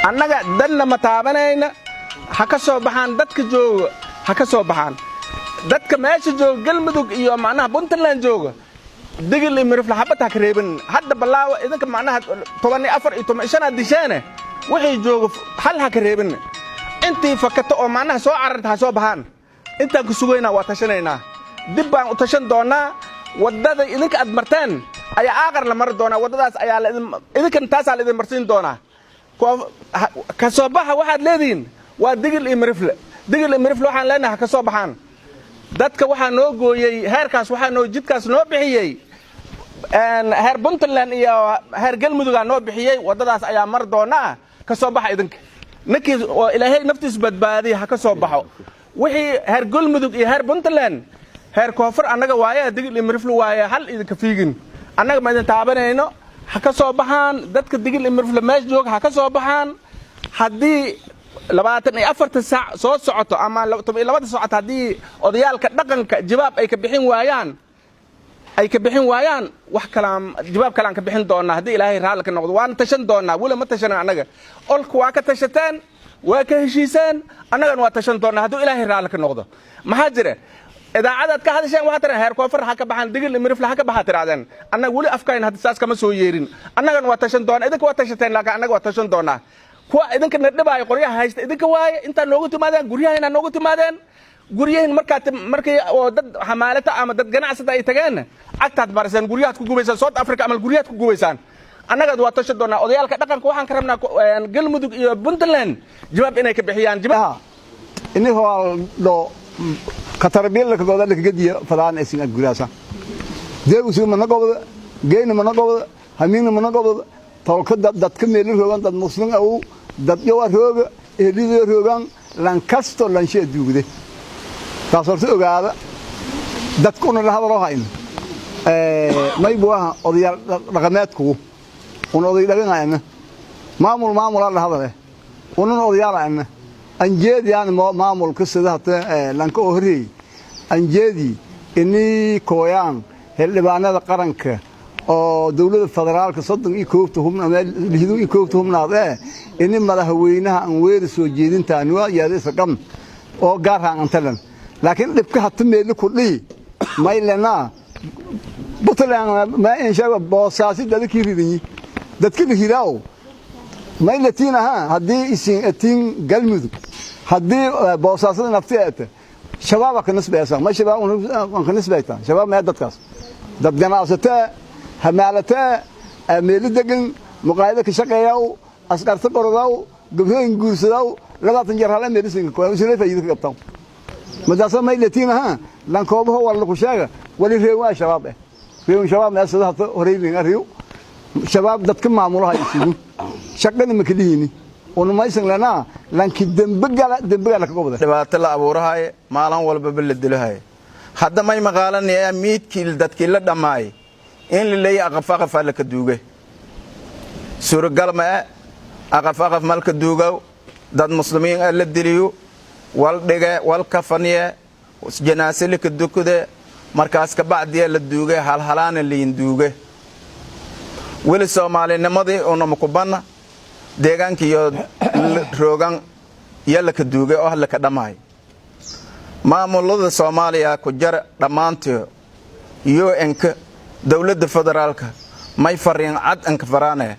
annaga danna ma taabanayna ha ka soo baxaan dadka jooga ha ka soo baxaan dadka meesha jooga galmudug iyo macnaha puntland jooga digil iyo mirifle xabad ha ka reebin hadda balaawa idinka macnaha 14 iyo 15 dishaane wixii jooga hal ha ka reebin intii fakato oo macnaha soo cararta ha soo baxaan intaan ku sugaynaa waa tashanaynaa dib baan u tashan doonaa wadada idinka aad marteen ayaa aaqar la mari doonaa wadadaas ayaa idinkan taasaa la idin marsiin doonaa ka soo baxa waxaad leedihiin waa digil iyo mirifle waxaan leenahay ka soo baxaan dadka waxaa noo gooyey heerkaas waxaa noo jidkaas noo bixiyey heer puntland iyo heer galmudugaa noo bixiyey wadadaas ayaa mar doonaa ka soo baxa idinka ninkii oo ilaahay naftiis badbaadiya ha ka soo baxo wixii heer galmudug iyo heer puntland heer koonfur annaga waaye digil iyo mirifle waaye hal idinka fiigin annaga ma idin taabanayno ha ka soo baxaan dadka digil iyo mirifle meesha jooga ha ka soo baxaan haddii 24 saac soo socoto ama 12 saac haddii odayaalka dhaqanka jawaab ay ka bixin waayaan wax kala jawaab kale aan ka bixin doonaa haddii ilaahay raali ka noqdo waan tashan doonaa wala ma tashan anaga olku waa ka tashateen waa ka heshiiseen annagana waa tashan doonaa haddii ilaahay raali ka noqdo maxaa jira idaacadaad ka hadasheen waxa taran heer koonfur ha ka baxaan digil mirifle ha ka baxa tiraadeen annaga wali afkayn hadda saas kama soo yeerin annagana waa tashan doonaa idinka waa tashateen laakiin annaga waa tashan doonaa kuwa idinka nadhibaay qoryaha haysta idinka waaye inta noogu timaadeen guryaheena noogu timaadeen guryahin markay oo dad xamaalata ama dad ganacsada ay tageen cagtaad bariseen guryahaad ku gubaysaan South Africa ama guryahaad ku gubaysaan annaga waa tashan doonaa odayaalka dhaqanka waxaan ka rabnaa galmudug iyo puntland jawaab inay ka bixiyaan jawaab inoo do katarbiil ka go'da ka gadiyo fadaan ay sinad guraasa deegu soo mana gobda geeyna mana gobda hamiina mana gobda tolka dadka meel roogan dad muslim aw dad yow rooga eedida roogan lan kasto lan shay duugde taasoo ogaada dadkuna la hadalo hayn may buuha odayaal dhaqameedku una oday dhaqanayna maamul la hadale una odayaal anjeedi aan maamulka sidahata lanka horreey anjeedi inii kooyaan xildhibaanada qaranka oo dawladda federaalka 31 hubnaad inii madaxweynaha aan weeri soo jeedintaan waa yaadaysa qam oo gaaraan antalan laakiin dhibka hatta meel ku dhii maylena butlaan ma insha boosaasi dadkii ridini dadkii hiraaw maylatina haddii isin atin galmudug haddii boosaasada nafteeda shabaab ka nisbaysan ma shabaab ka nisbaytan shabaab ma dadkaas dad ganacsata hamaalata meel degan muqaayada ka shaqeeyaw askarta qoradaw gabdhayn guursadaw 20 jeer hal medicine ko isla faa'iido ka qabtaan madaasa maylatina lan koobaha wala ku sheega wali reewa shabaab shabaab ma sida horeeyeen ariyo shabaab dadka maamulaha isigu shaqada ma kaliini oo maysan lana lanki dambiga ka gobda dhibaato la abuurahay maalan walba baladilahay hadda may maqaalanaya miidkii dadkii la dhamaay in la leeyahay aqaf la ka duugay suuragal ma aqaf malka duugaw dad muslimiin la diliyo wal dhiga wal kafaniye janaase la ka dukude markaas ka bacdiya la duugay halhalaana liin duugay wali Soomaalinimadii oo ku banna deegaanka iyo roogan yalla ka duugay oo la ka dhamaay maamulada Soomaaliya ku jar dhamaantii UN-ka dawladda federaalka may fariin cad an ka faraanay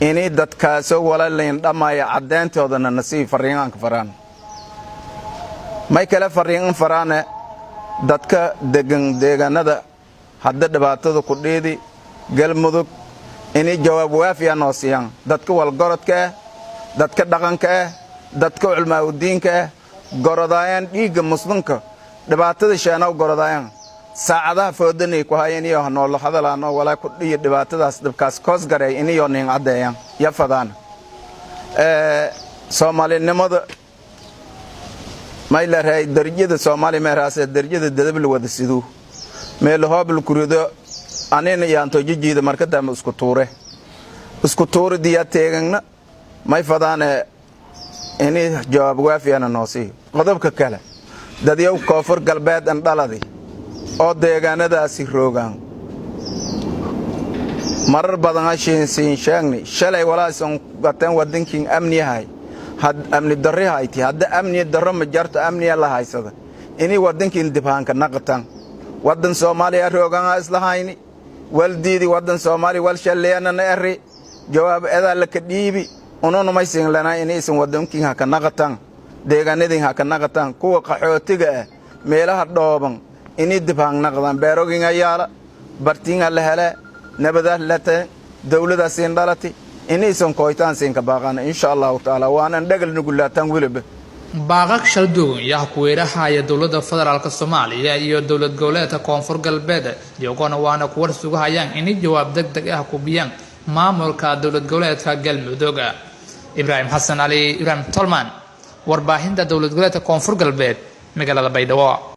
inay dadkaas walaaleen dhamaay cadeyntoodana nasiib fariin an ka faraan may kala fariin faraanay dadka deegaanada hadda dhibaatada ku dheedi galmudug inay jawaab waafiya noo siiyaan dadka wal gorodka dadka dhaqanka dadka culmaawdiinka gorodayaan dhiiga muslimka dhibaatada sheena gorodayaan saacadaha foodanay ku hayeen iyo nool hadalaano wala ku dhiyo dhibaatadaas dibkaas koos garay inay nin cadeeyaan ya fadaan Soomaalinimada mayla raay darajada Soomaali meeraas darajada dadab la wada sidoo meel hoobil kurido anina yaanto jijiida markada isku tuure diya teegna may fadaan inay jawaab waafiyana noosi qodobka kale dad yow koonfur galbeed an dhaladi oo deegaanadaasi roogan marar badan ashiin sheegni shalay walaasan gateen wadankiin amni yahay had amni darri hayti hadda amni darro ma jarto amni la haysada inay wadankiin dibhaanka naqatan wadan Soomaaliya roogan islahayni waldiidi wadan Soomaali wal shaleeyana eri jawaab eeda la ka dhiibi unoon ma siin lana inaysan wadankiin ha ka naqatan deegaanadii ha ka naqatan kuwa qaxootiga ah meelaha dhooban inay dibhaan naqdan beerogin ayaala bartiinga la hele nabada lata dawladda siin dhalati inaysan kooytaan siin ka baaqana insha Allah taala waana dhagal nugulaatan waliba baaqaq shalduun yaa ku weeraha dawladda federaalka Soomaaliya iyo dawlad goboleedka Koonfur Galbeed iyagoo waana ku warsugayaan in jawaab degdeg ah ku bixiyaan maamulka dawlad goboleedka Galmudug. Ibrahim Hassan Ali, Ibrahim Tolman, warbaahinta dawlad goboleedka Koonfur Galbeed magaalada Baydhabo.